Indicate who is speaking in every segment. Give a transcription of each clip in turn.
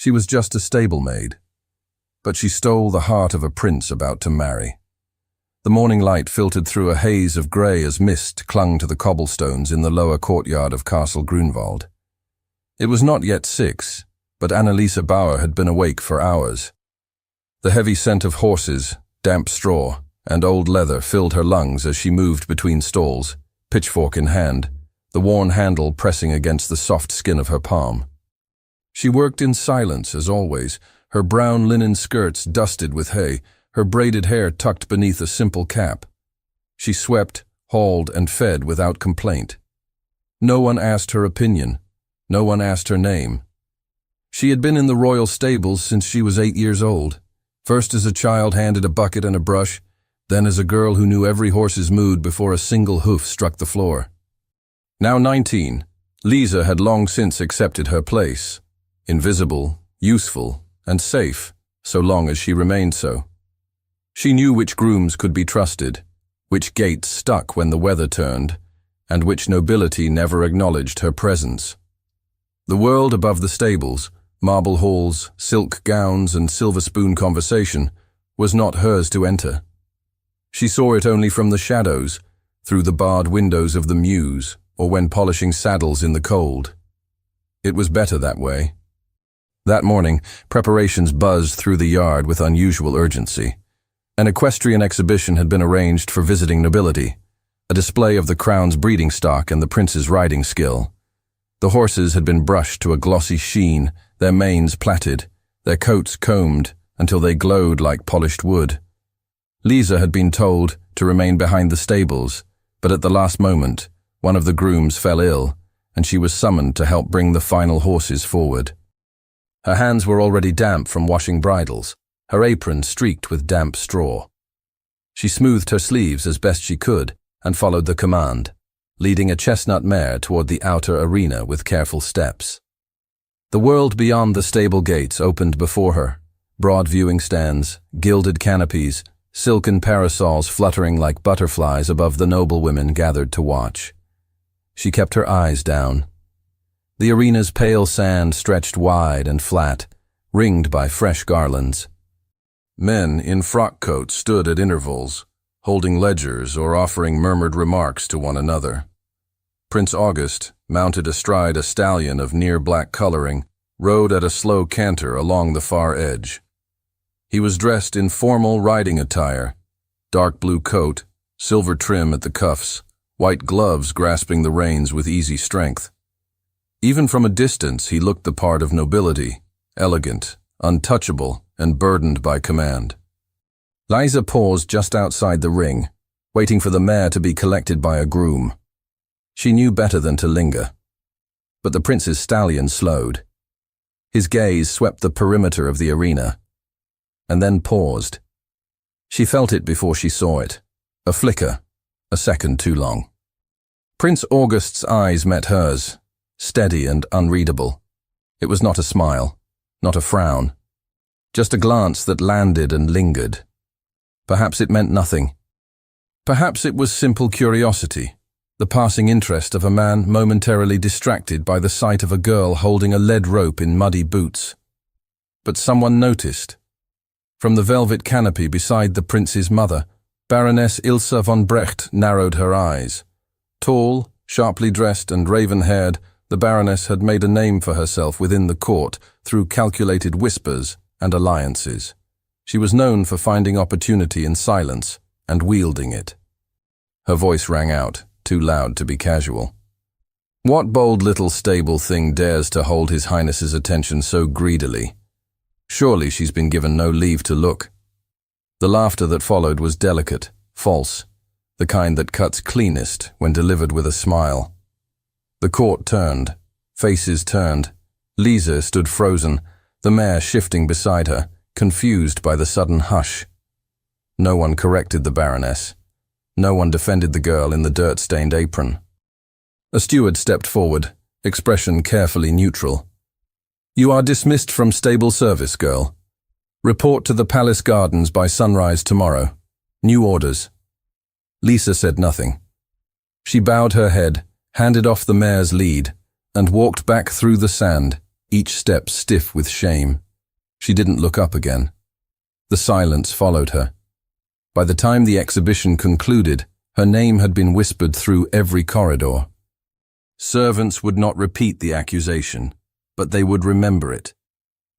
Speaker 1: She was just a stable maid, but she stole the heart of a prince about to marry. The morning light filtered through a haze of grey as mist clung to the cobblestones in the lower courtyard of Castle Grunwald. It was not yet 6, but Annalisa Bauer had been awake for hours. The heavy scent of horses, damp straw, and old leather filled her lungs as she moved between stalls, pitchfork in hand, the worn handle pressing against the soft skin of her palm. She worked in silence as always, her brown linen skirts dusted with hay, her braided hair tucked beneath a simple cap. She swept, hauled, and fed without complaint. No one asked her opinion. No one asked her name. She had been in the royal stables since she was 8 years old, first as a child handed a bucket and a brush, then as a girl who knew every horse's mood before a single hoof struck the floor. Now 19, Lisa had long since accepted her place, invisible, useful, and safe, so long as she remained so. She knew which grooms could be trusted, which gates stuck when the weather turned, and which nobility never acknowledged her presence. The world above the stables, marble halls, silk gowns, and silver spoon conversation, was not hers to enter. She saw it only from the shadows, through the barred windows of the mews, or when polishing saddles in the cold. It was better that way. That morning, preparations buzzed through the yard with unusual urgency. An equestrian exhibition had been arranged for visiting nobility, a display of the crown's breeding stock and the prince's riding skill. The horses had been brushed to a glossy sheen, their manes plaited, their coats combed until they glowed like polished wood. Lisa had been told to remain behind the stables, but at the last moment, one of the grooms fell ill, and she was summoned to help bring the final horses forward. Her hands were already damp from washing bridles, her apron streaked with damp straw. She smoothed her sleeves as best she could and followed the command, leading a chestnut mare toward the outer arena with careful steps. The world beyond the stable gates opened before her, broad viewing stands, gilded canopies, silken parasols fluttering like butterflies above the noblewomen gathered to watch. She kept her eyes down. The arena's pale sand stretched wide and flat, ringed by fresh garlands. Men in frock coats stood at intervals, holding ledgers or offering murmured remarks to one another. Prince August, mounted astride a stallion of near-black coloring, rode at a slow canter along the far edge. He was dressed in formal riding attire, dark blue coat, silver trim at the cuffs, white gloves grasping the reins with easy strength. Even from a distance he looked the part of nobility, elegant, untouchable, and burdened by command. Lisa paused just outside the ring, waiting for the mare to be collected by a groom. She knew better than to linger. But the prince's stallion slowed. His gaze swept the perimeter of the arena, and then paused. She felt it before she saw it, a flicker, a second too long. Prince August's eyes met hers, steady and unreadable. It was not a smile, not a frown, just a glance that landed and lingered. Perhaps it meant nothing. Perhaps it was simple curiosity, the passing interest of a man momentarily distracted by the sight of a girl holding a lead rope in muddy boots. But someone noticed. From the velvet canopy beside the prince's mother, Baroness Ilse von Brecht narrowed her eyes. Tall, sharply dressed and raven-haired, the Baroness had made a name for herself within the court through calculated whispers and alliances. She was known for finding opportunity in silence and wielding it. Her voice rang out, too loud to be casual. "What bold little stable thing dares to hold His Highness's attention so greedily? Surely she's been given no leave to look." The laughter that followed was delicate, false, the kind that cuts cleanest when delivered with a smile. The court turned, faces turned. Lisa stood frozen, the mare shifting beside her, confused by the sudden hush. No one corrected the Baroness. No one defended the girl in the dirt-stained apron. A steward stepped forward, expression carefully neutral. "You are dismissed from stable service, girl. Report to the palace gardens by sunrise tomorrow. New orders." Lisa said nothing. She bowed her head, handed off the mare's lead, and walked back through the sand, each step stiff with shame. She didn't look up again. The silence followed her. By the time the exhibition concluded, her name had been whispered through every corridor. Servants would not repeat the accusation, but they would remember it.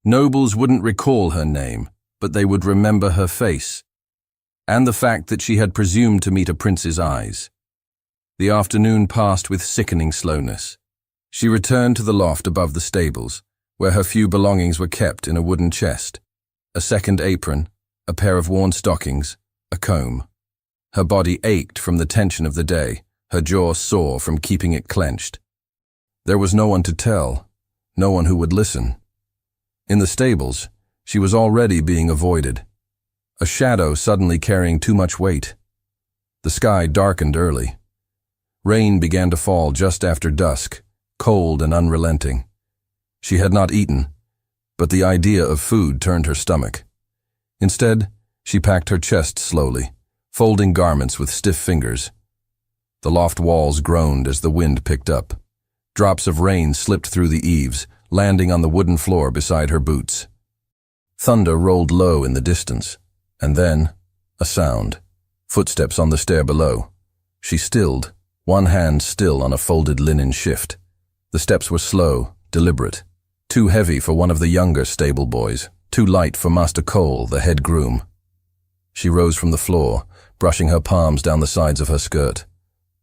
Speaker 1: Nobles wouldn't recall her name, but they would remember her face, and the fact that she had presumed to meet a prince's eyes. The afternoon passed with sickening slowness. She returned to the loft above the stables, where her few belongings were kept in a wooden chest: a second apron, a pair of worn stockings, a comb. Her body ached from the tension of the day, her jaw sore from keeping it clenched. There was no one to tell, no one who would listen. In the stables, she was already being avoided. A shadow suddenly carrying too much weight. The sky darkened early. Rain began to fall just after dusk, cold and unrelenting. She had not eaten, but the idea of food turned her stomach. Instead, she packed her chest slowly, folding garments with stiff fingers. The loft walls groaned as the wind picked up. Drops of rain slipped through the eaves, landing on the wooden floor beside her boots. Thunder rolled low in the distance, and then a sound. Footsteps on the stair below. She stilled, one hand still on a folded linen shift. The steps were slow, deliberate, too heavy for one of the younger stable boys, too light for Master Cole, the head groom. She rose from the floor, brushing her palms down the sides of her skirt.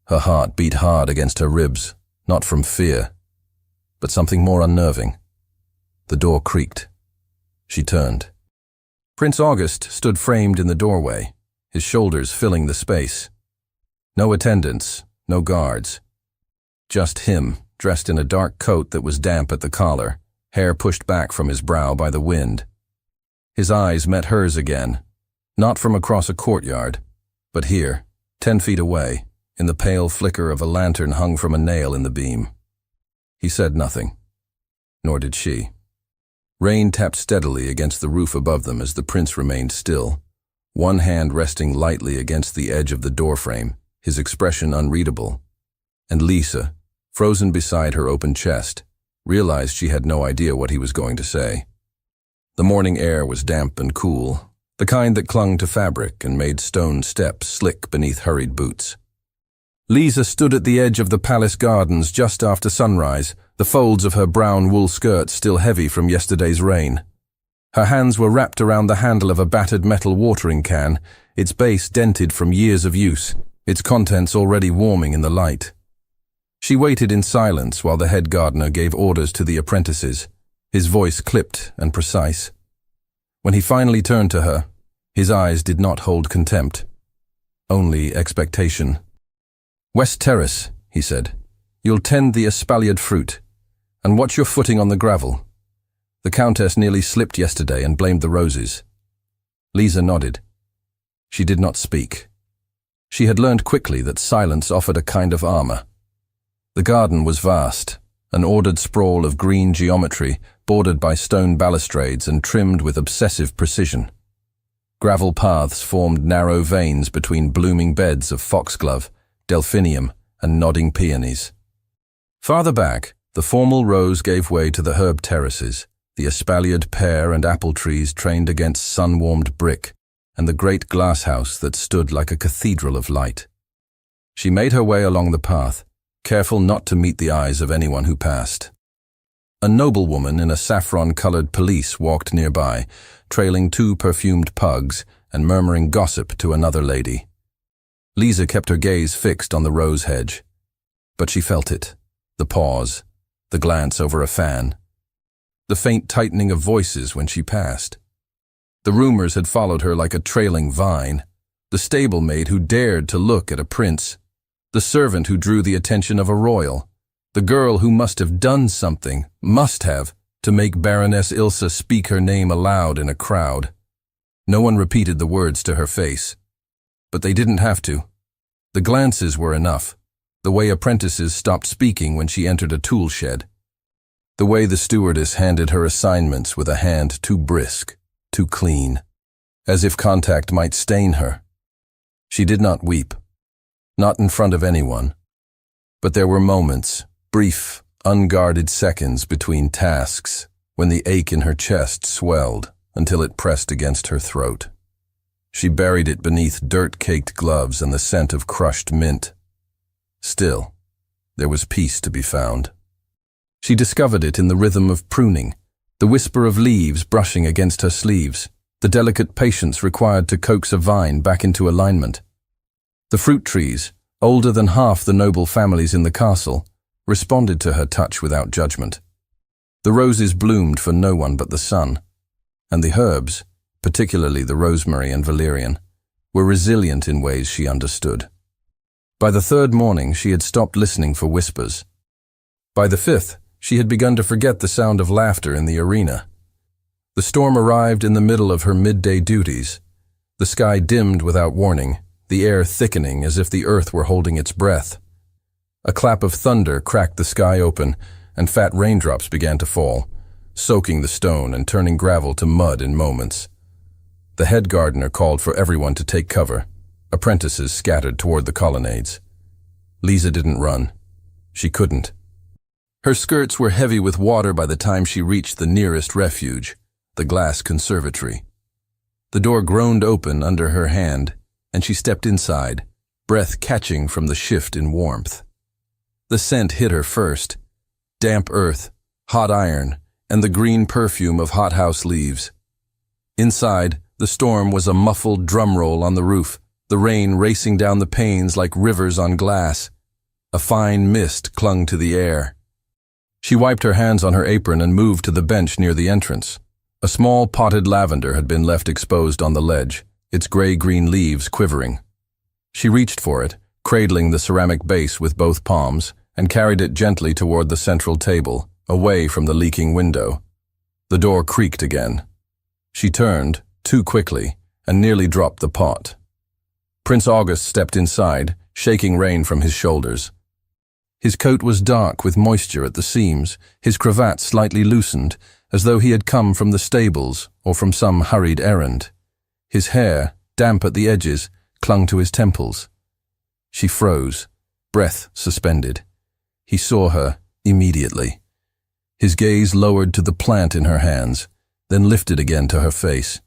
Speaker 1: Her heart beat hard against her ribs, not from fear, but something more unnerving. The door creaked. She turned. Prince August stood framed in the doorway, his shoulders filling the space. No attendants, no guards. Just him, dressed in a dark coat that was damp at the collar, hair pushed back from his brow by the wind. His eyes met hers again, not from across a courtyard, but here, 10 feet away, in the pale flicker of a lantern hung from a nail in the beam. He said nothing, nor did she. Rain tapped steadily against the roof above them as the prince remained still, one hand resting lightly against the edge of the doorframe, his expression unreadable. And Lisa, frozen beside her open chest, realized she had no idea what he was going to say. The morning air was damp and cool, the kind that clung to fabric and made stone steps slick beneath hurried boots. Lisa stood at the edge of the palace gardens just after sunrise, the folds of her brown wool skirt still heavy from yesterday's rain. Her hands were wrapped around the handle of a battered metal watering can, its base dented from years of use, its contents already warming in the light. She waited in silence while the head gardener gave orders to the apprentices, his voice clipped and precise. When he finally turned to her, his eyes did not hold contempt, only expectation. "West Terrace," he said. "You'll tend the espaliered fruit, and watch your footing on the gravel. The Countess nearly slipped yesterday and blamed the roses." Lisa nodded. She did not speak. She had learned quickly that silence offered a kind of armor. The garden was vast, an ordered sprawl of green geometry, bordered by stone balustrades and trimmed with obsessive precision. Gravel paths formed narrow veins between blooming beds of foxglove, delphinium, and nodding peonies. Farther back, the formal rows gave way to the herb terraces, the espaliered pear and apple trees trained against sun-warmed brick, and the great glasshouse that stood like a cathedral of light. She made her way along the path, careful not to meet the eyes of anyone who passed. A noblewoman in a saffron-colored pelisse walked nearby, trailing 2 perfumed pugs and murmuring gossip to another lady. Lisa kept her gaze fixed on the rose hedge, but she felt it, the pause, the glance over a fan, the faint tightening of voices when she passed. The rumors had followed her like a trailing vine, the stable-maid who dared to look at a prince, the servant who drew the attention of a royal, the girl who must have done something, to make Baroness Ilsa speak her name aloud in a crowd. No one repeated the words to her face, but they didn't have to. The glances were enough, the way apprentices stopped speaking when she entered a tool shed, the way the stewardess handed her assignments with a hand too brisk, too clean, as if contact might stain her. She did not weep, not in front of anyone, but there were moments, brief, unguarded seconds between tasks when the ache in her chest swelled until it pressed against her throat. She buried it beneath dirt-caked gloves and the scent of crushed mint. Still, there was peace to be found. She discovered it in the rhythm of pruning, the whisper of leaves brushing against her sleeves, the delicate patience required to coax a vine back into alignment. The fruit trees, older than half the noble families in the castle, responded to her touch without judgment. The roses bloomed for no one but the sun, and the herbs, particularly the rosemary and valerian, were resilient in ways she understood. By the third morning, she had stopped listening for whispers. By the fifth, she had begun to forget the sound of laughter in the arena. The storm arrived in the middle of her midday duties. The sky dimmed without warning, the air thickening as if the earth were holding its breath. A clap of thunder cracked the sky open, and fat raindrops began to fall, soaking the stone and turning gravel to mud in moments. The head gardener called for everyone to take cover. Apprentices scattered toward the colonnades. Lisa didn't run. She couldn't. Her skirts were heavy with water by the time she reached the nearest refuge, the glass conservatory. The door groaned open under her hand, and she stepped inside, breath catching from the shift in warmth. The scent hit her first: damp earth, hot iron, and the green perfume of hothouse leaves. Inside, the storm was a muffled drum roll on the roof, the rain racing down the panes like rivers on glass. A fine mist clung to the air. She wiped her hands on her apron and moved to the bench near the entrance. A small potted lavender had been left exposed on the ledge, its gray-green leaves quivering. She reached for it, cradling the ceramic base with both palms, and carried it gently toward the central table, away from the leaking window. The door creaked again. She turned, too quickly, and nearly dropped the pot. Prince August stepped inside, shaking rain from his shoulders. His coat was dark with moisture at the seams, his cravat slightly loosened, as though he had come from the stables or from some hurried errand. His hair, damp at the edges, clung to his temples. She froze, breath suspended. He saw her immediately. His gaze lowered to the plant in her hands, then lifted again to her face.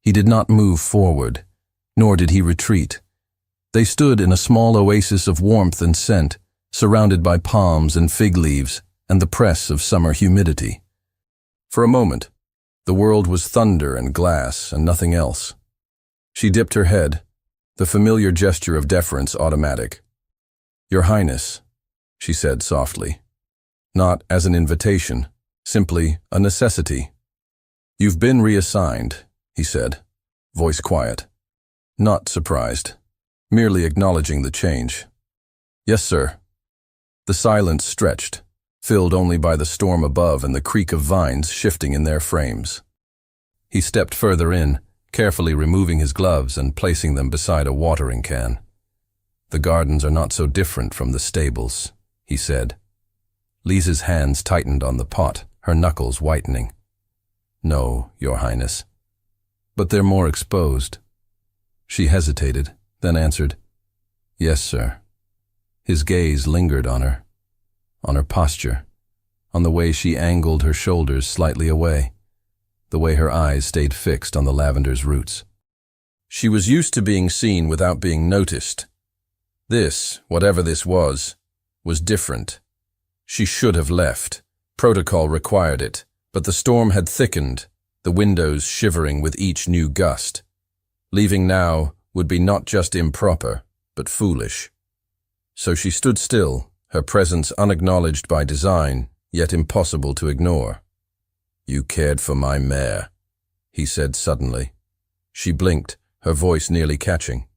Speaker 1: He did not move forward, nor did he retreat. They stood in a small oasis of warmth and scent, surrounded by palms and fig leaves and the press of summer humidity. For a moment, the world was thunder and glass and nothing else. She dipped her head, the familiar gesture of deference automatic. "Your Highness," she said softly. Not as an invitation, simply a necessity. "You've been reassigned," he said, voice quiet. Not surprised, merely acknowledging the change. "Yes, sir." The silence stretched, filled only by the storm above and the creak of vines shifting in their frames. He stepped further in, carefully removing his gloves and placing them beside a watering can. "The gardens are not so different from the stables," he said. Lisa's hands tightened on the pot, her knuckles whitening. "No, Your Highness. But they're more exposed." She hesitated, then answered, "Yes, sir." His gaze lingered on her posture, on the way she angled her shoulders slightly away, the way her eyes stayed fixed on the lavender's roots. She was used to being seen without being noticed. This, whatever this was different. She should have left. Protocol required it, but the storm had thickened, the windows shivering with each new gust. Leaving now would be not just improper, but foolish. So she stood still, her presence unacknowledged by design, yet impossible to ignore. "You cared for my mare," he said suddenly. She blinked, her voice nearly catching.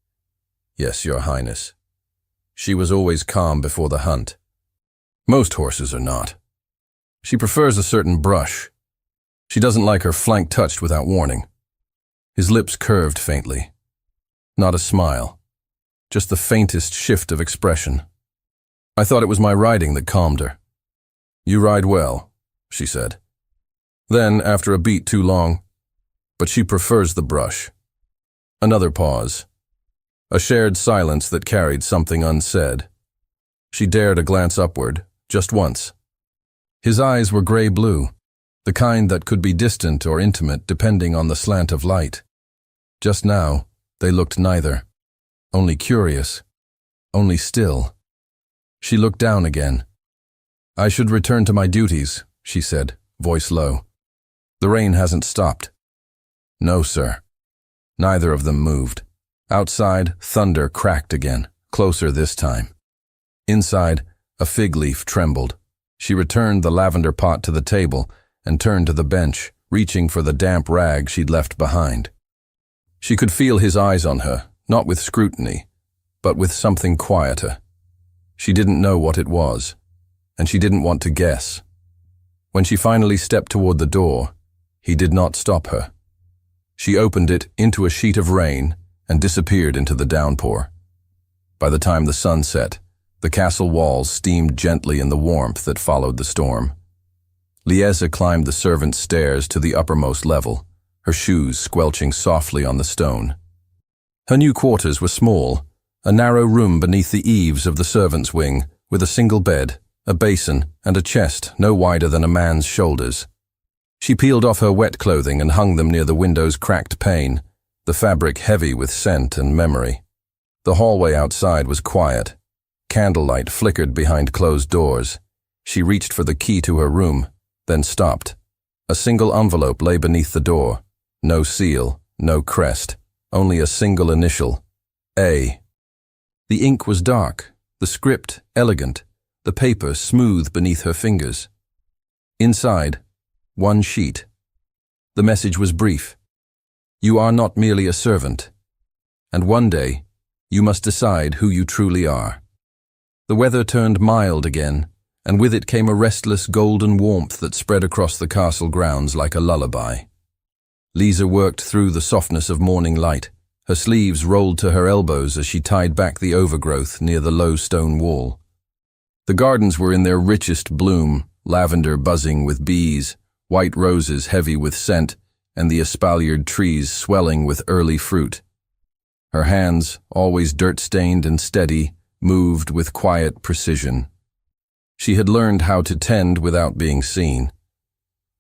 Speaker 1: "Yes, Your Highness." She was always calm before the hunt. Most horses are not. She prefers a certain brush. She doesn't like her flank touched without warning. His lips curved faintly. Not a smile, just the faintest shift of expression. "I thought it was my riding that calmed her." "You ride well," she said. Then, after a beat too long, "But she prefers the brush." Another pause. A shared silence that carried something unsaid. She dared a glance upward, just once, His eyes were gray-blue, the kind that could be distant or intimate depending on the slant of light. Just now, they looked neither. Only curious. Only still. She looked down again. "I should return to my duties," she said, voice low. "The rain hasn't stopped." "No, sir." Neither of them moved. Outside, thunder cracked again, closer this time. Inside, a fig leaf trembled. She returned the lavender pot to the table and turned to the bench, reaching for the damp rag she'd left behind. She could feel his eyes on her, not with scrutiny, but with something quieter. She didn't know what it was, and she didn't want to guess. When she finally stepped toward the door, he did not stop her. She opened it into a sheet of rain and disappeared into the downpour. By the time the sun set, the castle walls steamed gently in the warmth that followed the storm. Liesa climbed the servants' stairs to the uppermost level, her shoes squelching softly on the stone. Her new quarters were small, a narrow room beneath the eaves of the servants' wing, with a single bed, a basin, and a chest no wider than a man's shoulders. She peeled off her wet clothing and hung them near the window's cracked pane, the fabric heavy with scent and memory. The hallway outside was quiet. Candlelight flickered behind closed doors. She reached for the key to her room, then stopped. A single envelope lay beneath the door. No seal, no crest, only a single initial, A. The ink was dark, the script elegant, the paper smooth beneath her fingers. Inside, one sheet. The message was brief. You are not merely a servant, and one day you must decide who you truly are. The weather turned mild again, and with it came a restless golden warmth that spread across the castle grounds like a lullaby. Liesa worked through the softness of morning light. Her sleeves rolled to her elbows as she tied back the overgrowth near the low stone wall. The gardens were in their richest bloom, lavender buzzing with bees, white roses heavy with scent, and the espaliered trees swelling with early fruit. Her hands, always dirt-stained and steady, moved with quiet precision. She had learned how to tend without being seen.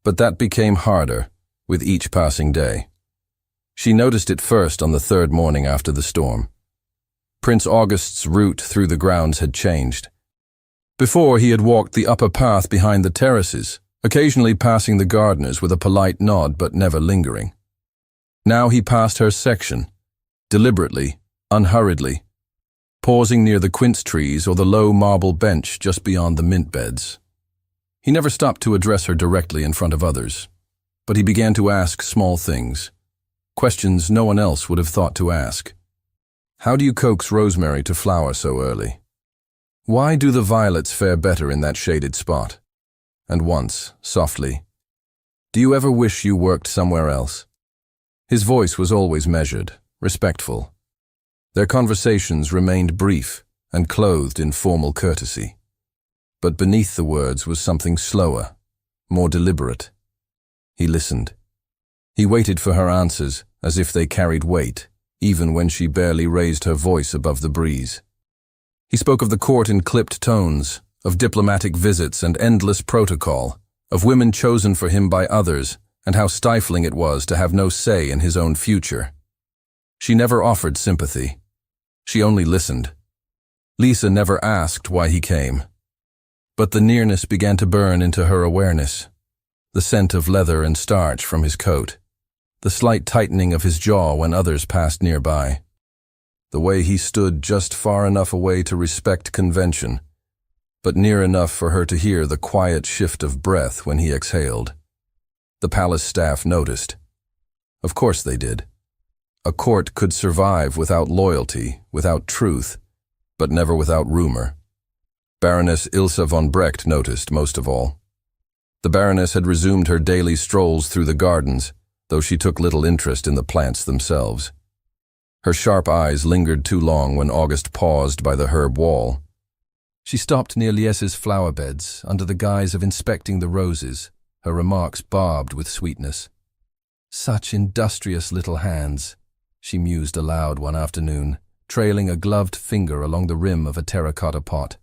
Speaker 1: But that became harder with each passing day. She noticed it first on the third morning after the storm. Prince August's route through the grounds had changed. Before, he had walked the upper path behind the terraces, occasionally passing the gardeners with a polite nod but never lingering. Now he passed her section, deliberately, unhurriedly, pausing near the quince trees or the low marble bench just beyond the mint beds. He never stopped to address her directly in front of others, but he began to ask small things, questions no one else would have thought to ask. How do you coax rosemary to flower so early? Why do the violets fare better in that shaded spot? And once, softly, do you ever wish you worked somewhere else? His voice was always measured, respectful. Their conversations remained brief and clothed in formal courtesy. But beneath the words was something slower, more deliberate. He listened. He waited for her answers as if they carried weight, even when she barely raised her voice above the breeze. He spoke of the court in clipped tones, of diplomatic visits and endless protocol, of women chosen for him by others, and how stifling it was to have no say in his own future. She never offered sympathy. She only listened. Liesa never asked why he came. But the nearness began to burn into her awareness. The scent of leather and starch from his coat, the slight tightening of his jaw when others passed nearby, the way he stood just far enough away to respect convention, but near enough for her to hear the quiet shift of breath when he exhaled. The palace staff noticed. Of course they did. A court could survive without loyalty, without truth, but never without rumor. Baroness Ilse von Brecht noticed most of all. The Baroness had resumed her daily strolls through the gardens, though she took little interest in the plants themselves. Her sharp eyes lingered too long when August paused by the herb wall. She stopped near Liesa's flower beds, under the guise of inspecting the roses, her remarks barbed with sweetness. Such industrious little hands, she mused aloud one afternoon, trailing a gloved finger along the rim of a terracotta pot.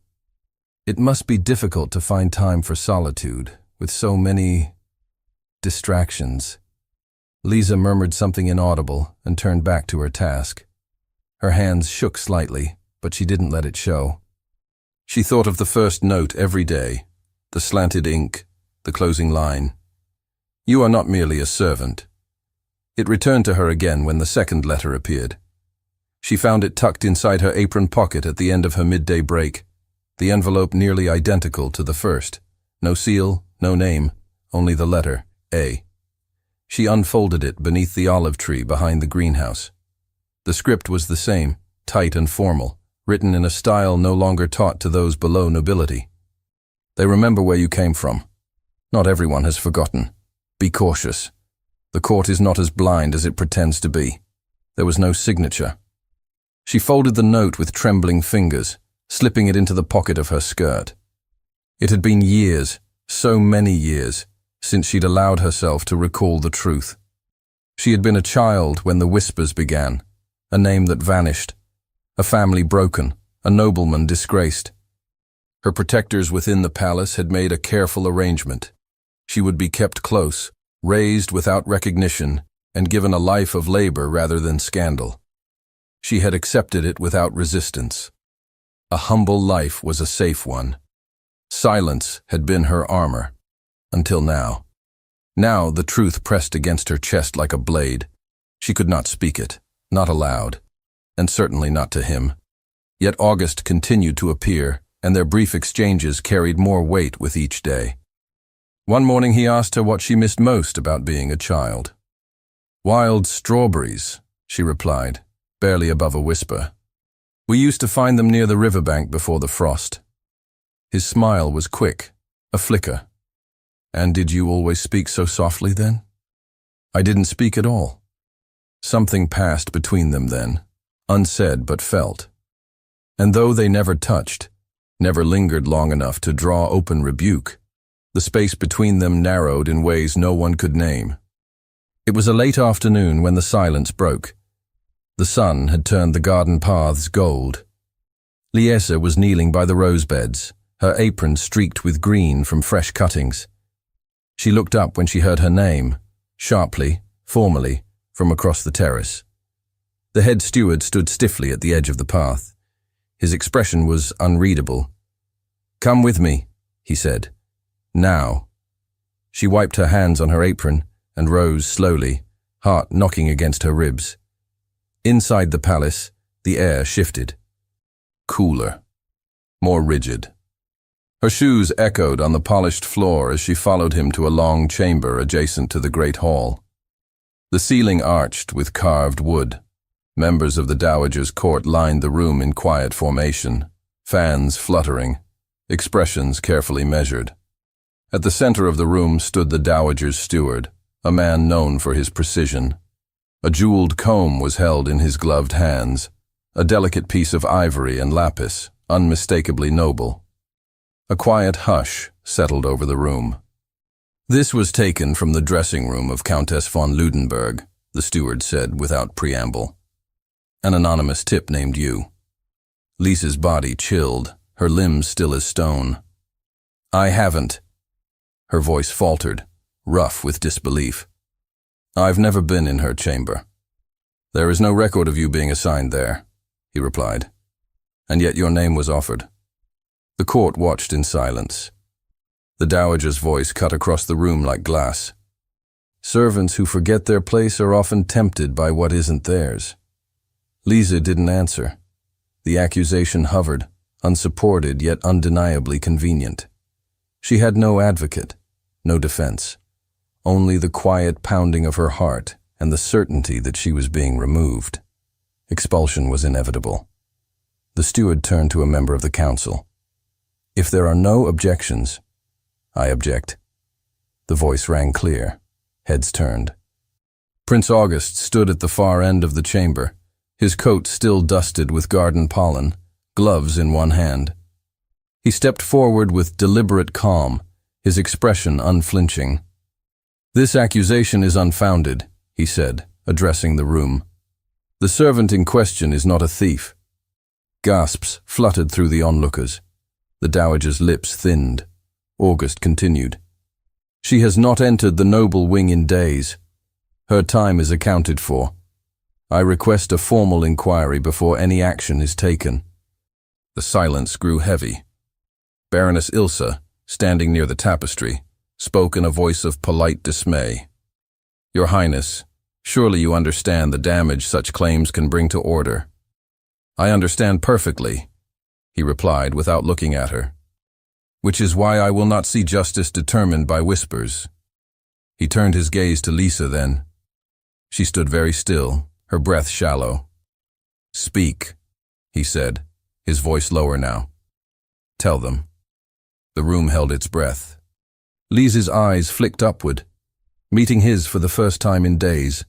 Speaker 1: It must be difficult to find time for solitude, with so many distractions. Lisa murmured something inaudible and turned back to her task. Her hands shook slightly, but she didn't let it show. She thought of the first note every day, the slanted ink, the closing line. "You are not merely a servant." It returned to her again when the second letter appeared. She found it tucked inside her apron pocket at the end of her midday break, the envelope nearly identical to the first. No seal, no name, only the letter, A. She unfolded it beneath the olive tree behind the greenhouse. The script was the same, tight and formal, written in a style no longer taught to those below nobility. "They remember where you came from. Not everyone has forgotten. Be cautious. The court is not as blind as it pretends to be." There was no signature. She folded the note with trembling fingers, slipping it into the pocket of her skirt. It had been years, so many years, since she'd allowed herself to recall the truth. She had been a child when the whispers began, a name that vanished, a family broken, a nobleman disgraced. Her protectors within the palace had made a careful arrangement. She would be kept close, raised without recognition, and given a life of labor rather than scandal. She had accepted it without resistance. A humble life was a safe one. Silence had been her armor. Until now. Now the truth pressed against her chest like a blade. She could not speak it, not aloud, and certainly not to him. Yet August continued to appear, and their brief exchanges carried more weight with each day. One morning he asked her what she missed most about being a child. "Wild strawberries," she replied, barely above a whisper. "We used to find them near the riverbank before the frost." His smile was quick, a flicker. "And did you always speak so softly then?" "I didn't speak at all." Something passed between them then, unsaid but felt. And though they never touched, never lingered long enough to draw open rebuke, the space between them narrowed in ways no one could name. It was a late afternoon when the silence broke. The sun had turned the garden paths gold. Liesa was kneeling by the rose beds, her apron streaked with green from fresh cuttings. She looked up when she heard her name, sharply, formally, from across the terrace. The head steward stood stiffly at the edge of the path. His expression was unreadable. "Come with me," he said. "Now." She wiped her hands on her apron and rose slowly, heart knocking against her ribs. Inside the palace, the air shifted. Cooler. More rigid. Her shoes echoed on the polished floor as she followed him to a long chamber adjacent to the great hall. The ceiling arched with carved wood. Members of the Dowager's court lined the room in quiet formation, fans fluttering, expressions carefully measured. At the center of the room stood the Dowager's steward, a man known for his precision. A jeweled comb was held in his gloved hands, a delicate piece of ivory and lapis, unmistakably noble. A quiet hush settled over the room. "This was taken from the dressing room of Countess von Ludenberg," the steward said without preamble. "An anonymous tip named you." Lisa's body chilled, her limbs still as stone. "I haven't." Her voice faltered, rough with disbelief. "I've never been in her chamber." "There is no record of you being assigned there," he replied. "And yet your name was offered." The court watched in silence. The Dowager's voice cut across the room like glass. "Servants who forget their place are often tempted by what isn't theirs." Lisa didn't answer. The accusation hovered, unsupported yet undeniably convenient. She had no advocate, no defense, only the quiet pounding of her heart and the certainty that she was being removed. Expulsion was inevitable. The steward turned to a member of the council. "If there are no objections, I object." The voice rang clear. Heads turned. Prince August stood at the far end of the chamber, his coat still dusted with garden pollen, gloves in one hand. He stepped forward with deliberate calm, his expression unflinching. "This accusation is unfounded," he said, addressing the room. "The servant in question is not a thief." Gasps fluttered through the onlookers. The dowager's lips thinned. August continued. She has not entered the noble wing in days. Her time is accounted for. I request a formal inquiry before any action is taken. The silence grew heavy. Baroness Ilsa, standing near the tapestry, spoke in a voice of polite dismay. Your Highness, surely you understand the damage such claims can bring to order. I understand perfectly, he replied without looking at her. Which is why I will not see justice determined by whispers. He turned his gaze to Lisa then. She stood very still, her breath shallow. Speak, he said, his voice lower now. Tell them. The room held its breath. Lisa's eyes flicked upward, meeting his for the first time in days.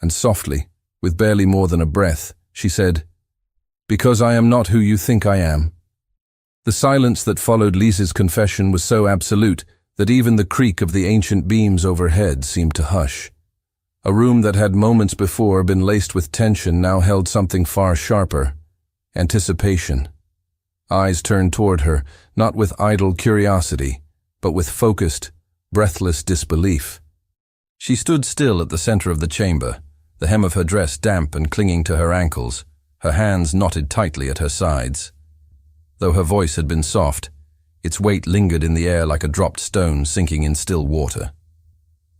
Speaker 1: And softly, with barely more than a breath, she said, Because I am not who you think I am. The silence that followed Lisa's confession was so absolute that even the creak of the ancient beams overhead seemed to hush. A room that had moments before been laced with tension now held something far sharper, anticipation. Eyes turned toward her, not with idle curiosity, but with focused, breathless disbelief. She stood still at the center of the chamber, the hem of her dress damp and clinging to her ankles, her hands knotted tightly at her sides. Though her voice had been soft, its weight lingered in the air like a dropped stone sinking in still water.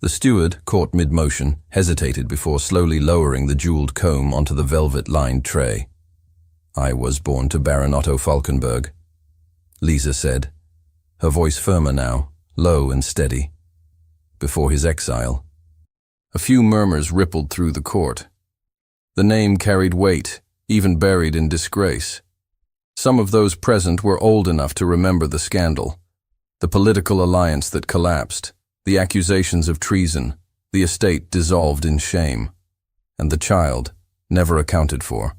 Speaker 1: The steward, caught mid-motion, hesitated before slowly lowering the jeweled comb onto the velvet-lined tray. I was born to Baron Otto Falkenberg, Lisa said, her voice firmer now, low and steady. Before his exile. A few murmurs rippled through the court. The name carried weight, even buried in disgrace. Some of those present were old enough to remember the scandal, the political alliance that collapsed, the accusations of treason, the estate dissolved in shame, and the child, never accounted for,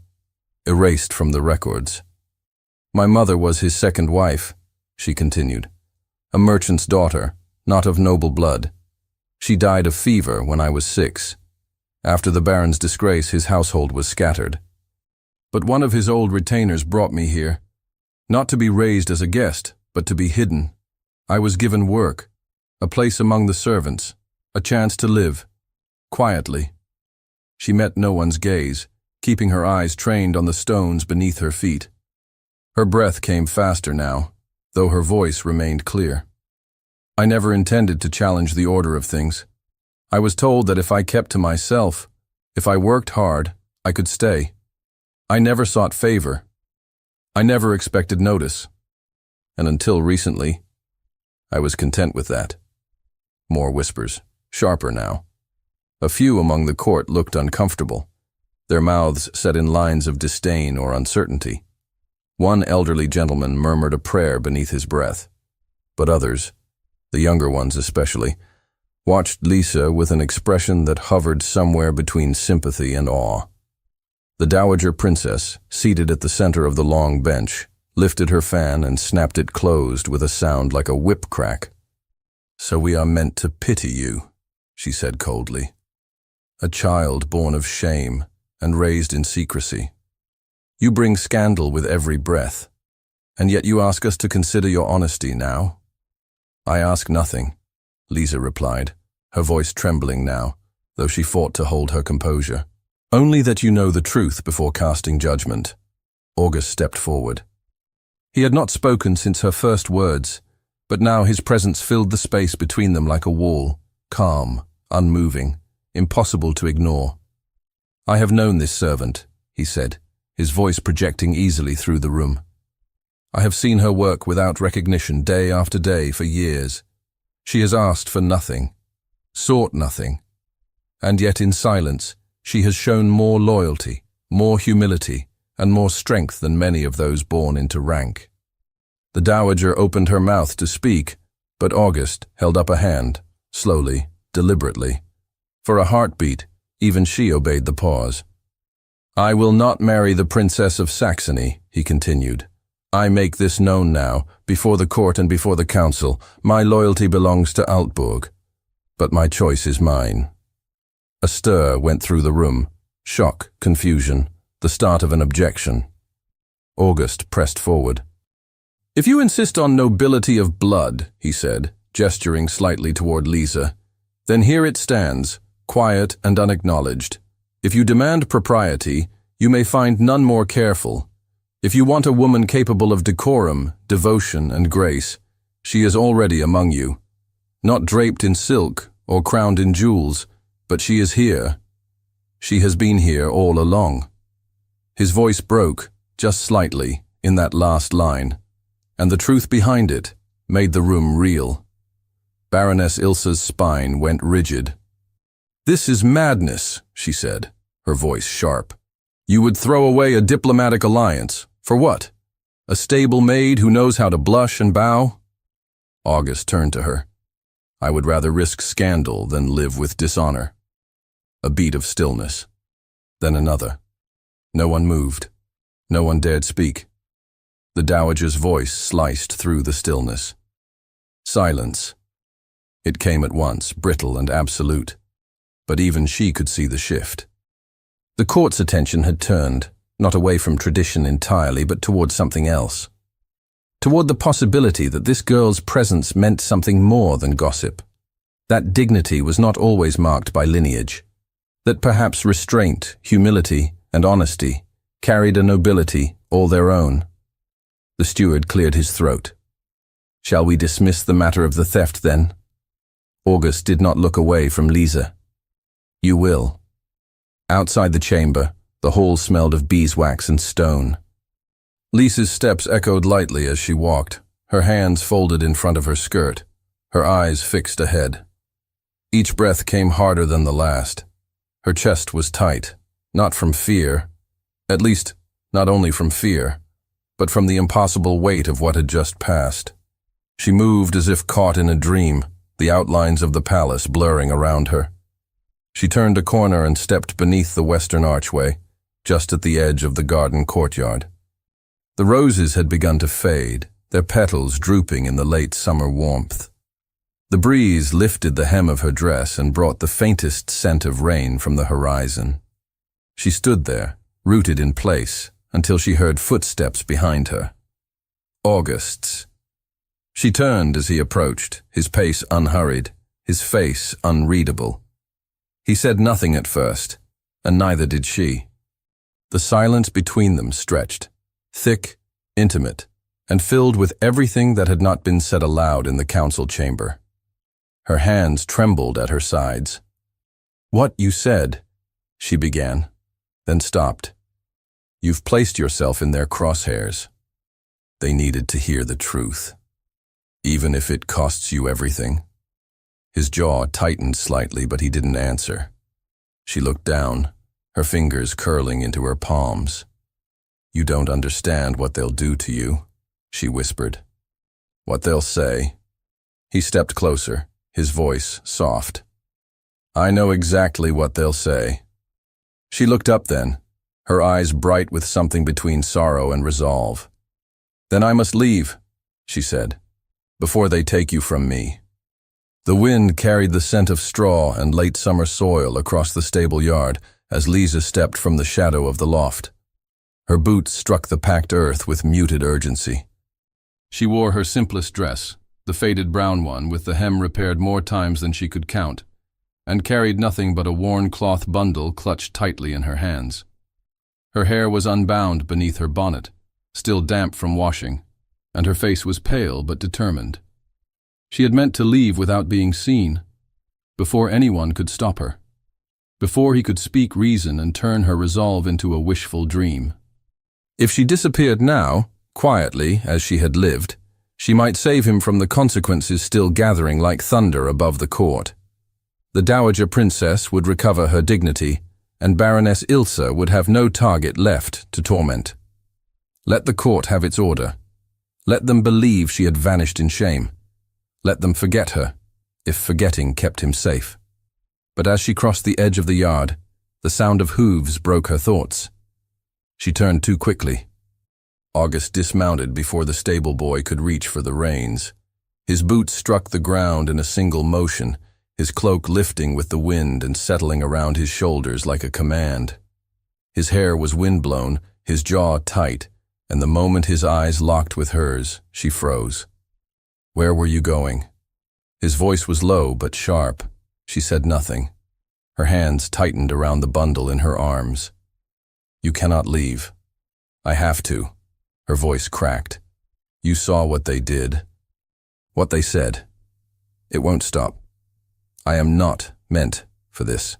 Speaker 1: erased from the records. My mother was his second wife, she continued, a merchant's daughter, not of noble blood. She died of fever when I was 6. After the Baron's disgrace, his household was scattered. But one of his old retainers brought me here, not to be raised as a guest, but to be hidden. I was given work, a place among the servants, a chance to live, quietly. She met no one's gaze, keeping her eyes trained on the stones beneath her feet. Her breath came faster now, though her voice remained clear. I never intended to challenge the order of things. I was told that if I kept to myself, if I worked hard, I could stay. I never sought favor. I never expected notice. And until recently, I was content with that. More whispers, sharper now. A few among the court looked uncomfortable, their mouths set in lines of disdain or uncertainty. One elderly gentleman murmured a prayer beneath his breath, but others, the younger ones especially, watched Lisa with an expression that hovered somewhere between sympathy and awe. The dowager princess, seated at the center of the long bench, lifted her fan and snapped it closed with a sound like a whip crack. So we are meant to pity you, she said coldly. A child born of shame and raised in secrecy. You bring scandal with every breath, and yet you ask us to consider your honesty now? I ask nothing, Lisa replied, her voice trembling now, though she fought to hold her composure. Only that you know the truth before casting judgment. August stepped forward. He had not spoken since her first words, but now his presence filled the space between them like a wall, calm, unmoving, impossible to ignore. I have known this servant, he said, his voice projecting easily through the room. I have seen her work without recognition day after day for years. She has asked for nothing, sought nothing, and yet in silence, she has shown more loyalty, more humility, and more strength than many of those born into rank. The dowager opened her mouth to speak, but August held up a hand, slowly, deliberately. For a heartbeat, even she obeyed the pause. I will not marry the Princess of Saxony, he continued. I make this known now, before the court and before the council. My loyalty belongs to Altburg, but my choice is mine. A stir went through the room, shock, confusion, the start of an objection. August pressed forward. "If you insist on nobility of blood," he said, gesturing slightly toward Lisa, "then here it stands, quiet and unacknowledged. If you demand propriety, you may find none more careful. If you want a woman capable of decorum, devotion, and grace, she is already among you. Not draped in silk or crowned in jewels, but she is here. She has been here all along." His voice broke, just slightly, in that last line, and the truth behind it made the room reel. Baroness Ilsa's spine went rigid. "This is madness," she said, her voice sharp. "You would throw away a diplomatic alliance. For what? A stable maid who knows how to blush and bow?" August turned to her. "I would rather risk scandal than live with dishonor." A beat of stillness. Then another. No one moved. No one dared speak. The dowager's voice sliced through the stillness. Silence. It came at once, brittle and absolute. But even she could see the shift. The court's attention had turned, not away from tradition entirely, but toward something else. Toward the possibility that this girl's presence meant something more than gossip. That dignity was not always marked by lineage. That perhaps restraint, humility, and honesty carried a nobility all their own. The steward cleared his throat. "Shall we dismiss the matter of the theft, then?" August did not look away from Lisa. "You will." Outside the chamber, the hall smelled of beeswax and stone. Lisa's steps echoed lightly as she walked, her hands folded in front of her skirt, her eyes fixed ahead. Each breath came harder than the last. Her chest was tight, not from fear, at least not only from fear, but from the impossible weight of what had just passed. She moved as if caught in a dream, the outlines of the palace blurring around her. She turned a corner and stepped beneath the western archway, just at the edge of the garden courtyard. The roses had begun to fade, their petals drooping in the late summer warmth. The breeze lifted the hem of her dress and brought the faintest scent of rain from the horizon. She stood there, rooted in place, until she heard footsteps behind her. August's. She turned as he approached, his pace unhurried, his face unreadable. He said nothing at first, and neither did she. The silence between them stretched, thick, intimate, and filled with everything that had not been said aloud in the council chamber. Her hands trembled at her sides. "What you said," she began, then stopped. "You've placed yourself in their crosshairs. They needed to hear the truth, even if it costs you everything." His jaw tightened slightly, but he didn't answer. She looked down, her fingers curling into her palms. "You don't understand what they'll do to you," she whispered. "What they'll say." He stepped closer, his voice soft. "I know exactly what they'll say." She looked up then, her eyes bright with something between sorrow and resolve. "Then I must leave," she said, "before they take you from me." The wind carried the scent of straw and late summer soil across the stable yard as Lisa stepped from the shadow of the loft. Her boots struck the packed earth with muted urgency. She wore her simplest dress, the faded brown one with the hem repaired more times than she could count, and carried nothing but a worn cloth bundle clutched tightly in her hands. Her hair was unbound beneath her bonnet, still damp from washing, and her face was pale but determined. She had meant to leave without being seen, before anyone could stop her, before he could speak reason and turn her resolve into a wishful dream. If she disappeared now, quietly as she had lived, she might save him from the consequences still gathering like thunder above the court. The dowager princess would recover her dignity, and Baroness Ilsa would have no target left to torment. Let the court have its order. Let them believe she had vanished in shame. Let them forget her, if forgetting kept him safe. But as she crossed the edge of the yard, the sound of hooves broke her thoughts. She turned too quickly. August dismounted before the stable boy could reach for the reins. His boots struck the ground in a single motion, his cloak lifting with the wind and settling around his shoulders like a command. His hair was windblown, his jaw tight, and the moment his eyes locked with hers, she froze. "Where were you going?" His voice was low but sharp. She said nothing. Her hands tightened around the bundle in her arms. "You cannot leave." "I have to." Her voice cracked. "You saw what they did. What they said. It won't stop. I am not meant for this."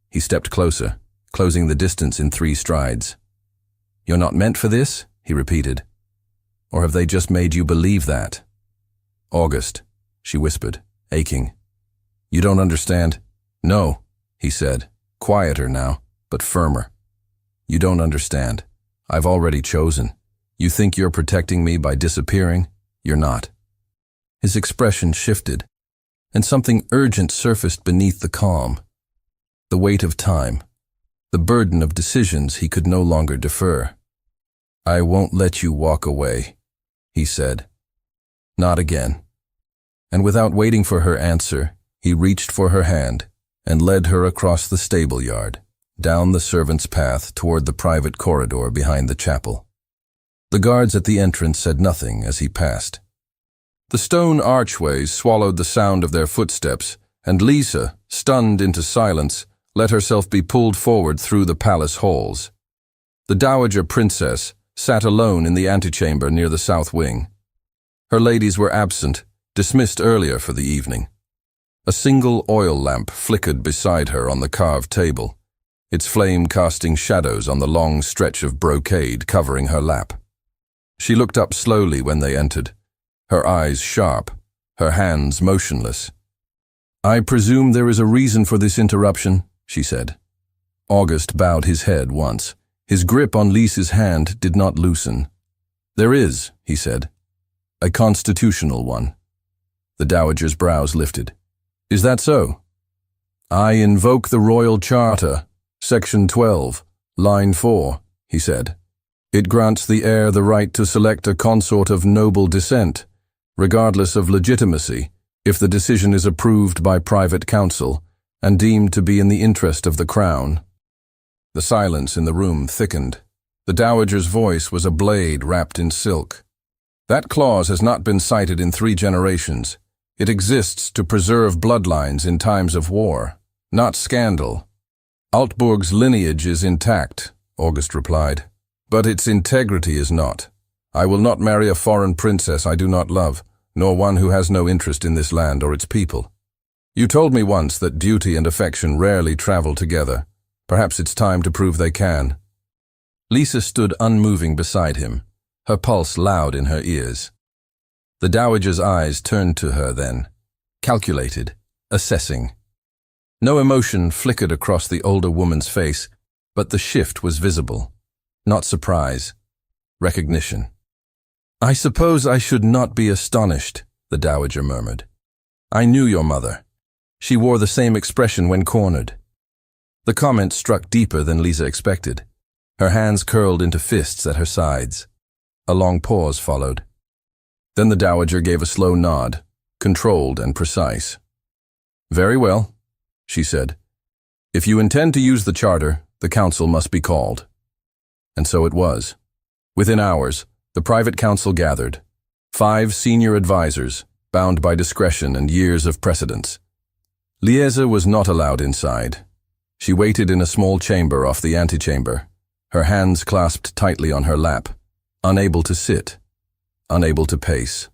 Speaker 1: He stepped closer, closing the distance in 3 strides. "You're not meant for this?" he repeated. "Or have they just made you believe that?" "August," she whispered, aching. "You don't understand?" "No," he said, quieter now, but firmer. "You don't understand. I've already chosen. You think you're protecting me by disappearing? You're not." His expression shifted, and something urgent surfaced beneath the calm. The weight of time, the burden of decisions he could no longer defer. "I won't let you walk away," he said. "Not again." And without waiting for her answer, he reached for her hand and led her across the stable yard, down the servants' path toward the private corridor behind the chapel. The guards at the entrance said nothing as he passed. The stone archways swallowed the sound of their footsteps, and Lisa, stunned into silence, let herself be pulled forward through the palace halls. The dowager princess sat alone in the antechamber near the south wing. Her ladies were absent, dismissed earlier for the evening. A single oil lamp flickered beside her on the carved table, its flame casting shadows on the long stretch of brocade covering her lap. She looked up slowly when they entered, her eyes sharp, her hands motionless. "I presume there is a reason for this interruption," she said. August bowed his head once. His grip on Lisa's hand did not loosen. "There is," he said. "A constitutional one." The dowager's brows lifted. "Is that so?" "I invoke the Royal Charter, Section 12, Line 4, he said. "It grants the heir the right to select a consort of noble descent, regardless of legitimacy, if the decision is approved by private counsel and deemed to be in the interest of the crown." The silence in the room thickened. The dowager's voice was a blade wrapped in silk. "That clause has not been cited in 3 generations. It exists to preserve bloodlines in times of war, not scandal." "Altburg's lineage is intact," August replied, "but its integrity is not. I will not marry a foreign princess I do not love, nor one who has no interest in this land or its people. You told me once that duty and affection rarely travel together. Perhaps it's time to prove they can." Lisa stood unmoving beside him, her pulse loud in her ears. The dowager's eyes turned to her then, calculated, assessing. No emotion flickered across the older woman's face, but the shift was visible. Not surprise, recognition. "I suppose I should not be astonished," the dowager murmured. "I knew your mother. She wore the same expression when cornered." The comment struck deeper than Lisa expected. Her hands curled into fists at her sides. A long pause followed. Then the dowager gave a slow nod, controlled and precise. "Very well," she said. "If you intend to use the charter, the council must be called." And so it was. Within hours, the private council gathered. 5 senior advisors, bound by discretion and years of precedence. Liesa was not allowed inside. She waited in a small chamber off the antechamber, her hands clasped tightly on her lap, unable to sit, unable to pace.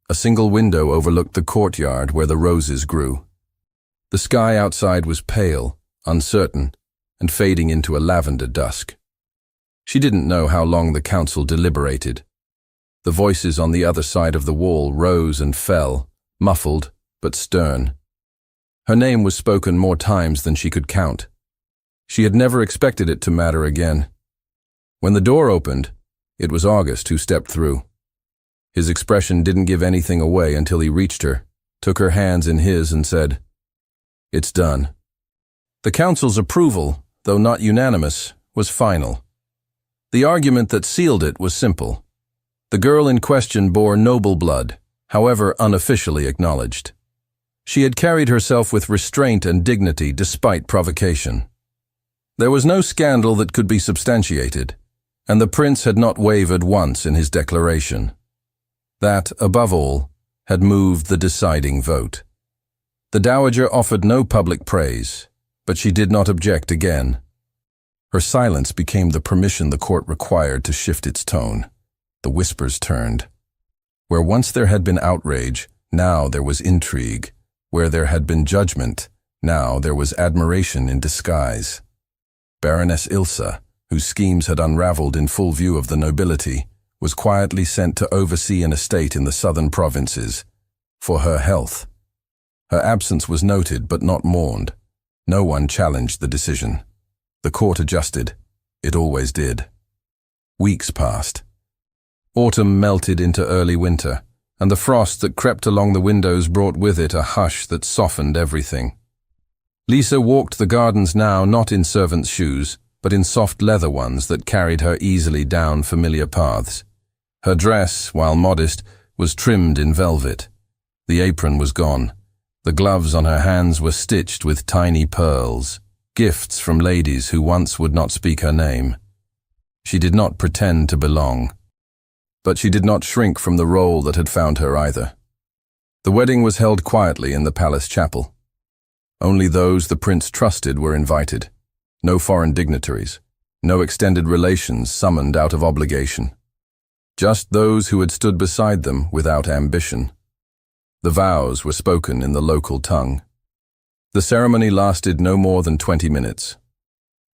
Speaker 1: A single window overlooked the courtyard where the roses grew. The sky outside was pale, uncertain, and fading into a lavender dusk. She didn't know how long the council deliberated. The voices on the other side of the wall rose and fell, muffled but stern. Her name was spoken more times than she could count. She had never expected it to matter again. When the door opened, it was August who stepped through. His expression didn't give anything away until he reached her, took her hands in his and said, "It's done." The council's approval, though not unanimous, was final. The argument that sealed it was simple. The girl in question bore noble blood, however unofficially acknowledged. She had carried herself with restraint and dignity despite provocation. There was no scandal that could be substantiated. And the prince had not wavered once in his declaration. That, above all, had moved the deciding vote. The dowager offered no public praise, but she did not object again. Her silence became the permission the court required to shift its tone. The whispers turned. Where once there had been outrage, now there was intrigue. Where there had been judgment, now there was admiration in disguise. Baroness Ilsa, whose schemes had unraveled in full view of the nobility, was quietly sent to oversee an estate in the southern provinces, for her health. Her absence was noted but not mourned. No one challenged the decision. The court adjusted. It always did. Weeks passed. Autumn melted into early winter, and the frost that crept along the windows brought with it a hush that softened everything. Lisa walked the gardens now not in servant's shoes, but in soft leather ones that carried her easily down familiar paths. Her dress, while modest, was trimmed in velvet. The apron was gone. The gloves on her hands were stitched with tiny pearls, gifts from ladies who once would not speak her name. She did not pretend to belong. But she did not shrink from the role that had found her either. The wedding was held quietly in the palace chapel. Only those the prince trusted were invited. No foreign dignitaries, no extended relations summoned out of obligation. Just those who had stood beside them without ambition. The vows were spoken in the local tongue. The ceremony lasted no more than 20 minutes.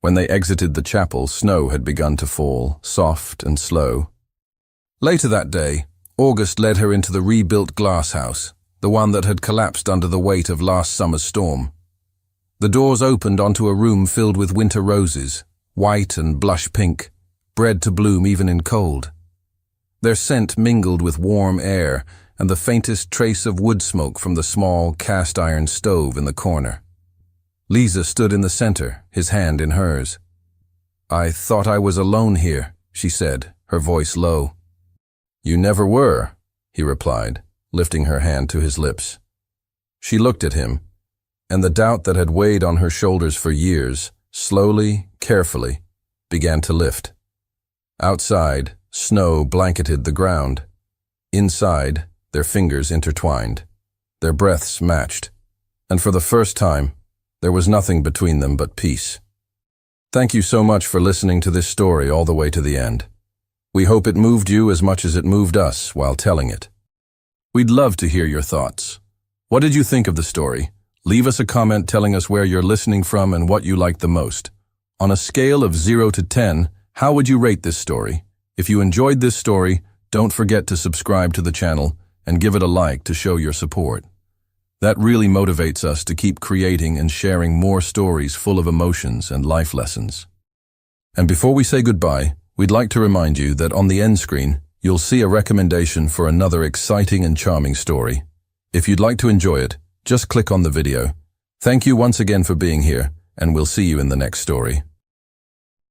Speaker 1: When they exited the chapel, snow had begun to fall, soft and slow. Later that day, August led her into the rebuilt glass house, the one that had collapsed under the weight of last summer's storm. The doors opened onto a room filled with winter roses, white and blush pink, bred to bloom even in cold. Their scent mingled with warm air and the faintest trace of wood smoke from the small cast-iron stove in the corner. Lisa stood in the center, his hand in hers. "I thought I was alone here," she said, her voice low. "You never were," he replied, lifting her hand to his lips. She looked at him, and the doubt that had weighed on her shoulders for years, slowly, carefully, began to lift. Outside, snow blanketed the ground. Inside, their fingers intertwined. Their breaths matched, and for the first time, there was nothing between them but peace. Thank you so much for listening to this story all the way to the end. We hope it moved you as much as it moved us while telling it. We'd love to hear your thoughts. What did you think of the story? Leave us a comment telling us where you're listening from and what you liked the most. On a scale of 0 to 10, how would you rate this story? If you enjoyed this story, don't forget to subscribe to the channel and give it a like to show your support. That really motivates us to keep creating and sharing more stories full of emotions and life lessons. And before we say goodbye, we'd like to remind you that on the end screen, you'll see a recommendation for another exciting and charming story. If you'd like to enjoy it, just click on the video. Thank you once again for being here, and we'll see you in the next story.